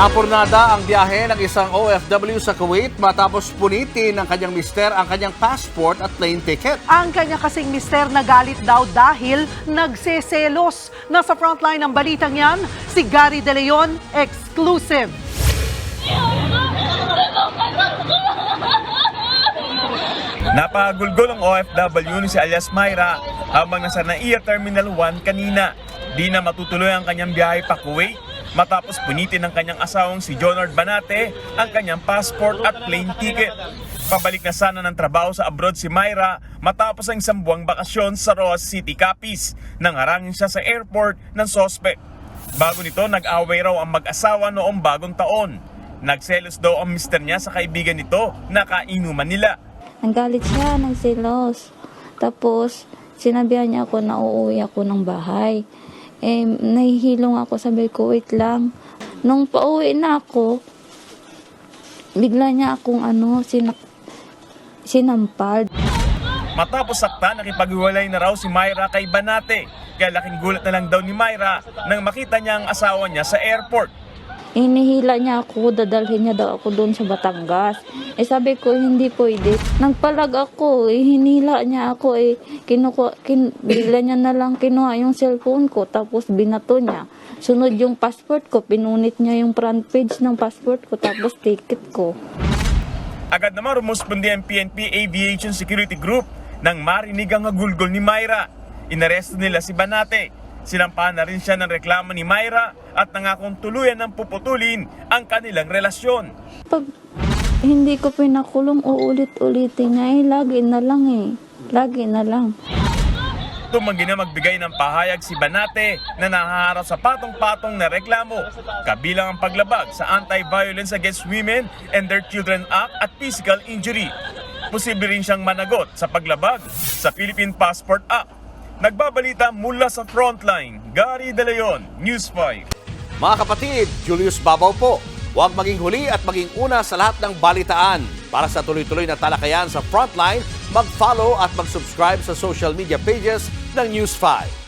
Napurnada ang biyahe ng isang OFW sa Kuwait matapos punitin ng kanyang mister ang kanyang passport at plane ticket. Ang kanya kasing mister nagalit daw dahil nagseselos. Nasa frontline ng balitang yan, si Gary De Leon, exclusive. Napagulgol ang OFW ni si alias Myra habang nasa NAIA Terminal 1 kanina. Di na matutuloy ang kanyang biyahe pa Kuwait matapos punitin ng kanyang asawang si Jonard Banate ang kanyang passport at plane ticket. Pabalik na sana ng trabaho sa abroad si Myra matapos ang isang buwang bakasyon sa Roas City, Capiz nang harangin siya sa airport ng sospek. Bago nito, nag-away raw ang mag-asawa noong bagong taon. Nagselos daw ang mister niya sa kaibigan nito na kainuman nila. Nanggalit siya ng selos. Tapos, sinabihan niya ako na uuwi ako ng bahay. Nahihilong ako, sabi ko, wait lang. Nung pauwi na ako, bigla niya akong sinampal. Matapos sakta, nakipaghiwalay na raw si Myra kay Banate. Kaya laking gulat na lang daw ni Myra nang makita niya ang asawa niya sa airport. Inihila niya ako, dadalhin niya daw ako doon sa Batangas. Sabi ko, hindi pwede. Nagpalag ako, hinila niya ako, bigla niya na lang kinuha yung cellphone ko, tapos binato niya. Sunod yung passport ko, pinunit niya yung front page ng passport ko, tapos ticket ko. Agad naman rumuspondi ang PNP Aviation Security Group nang marinig ang hagulgol ni Myra. Inaresto nila si Banate. Sinampahan na rin siya ng reklamo ni Myra at nangakong tuluyan ng puputulin ang kanilang relasyon. Pag hindi ko pinakulong, uulit-ulitin niya, lagi na lang. Lagi na lang. Tumanggi na magbigay ng pahayag si Banate na nahaharap sa patong-patong na reklamo, kabilang ang paglabag sa Anti-Violence Against Women and Their Children Act at physical injury. Posible rin siyang managot sa paglabag sa Philippine Passport Act. Nagbabalita mula sa Frontline, Gary De Leon, News 5. Mga kapatid, Julius Babaw po. Huwag maging huli at maging una sa lahat ng balitaan. Para sa tuloy-tuloy na talakayan sa Frontline, mag-follow at mag-subscribe sa social media pages ng News 5.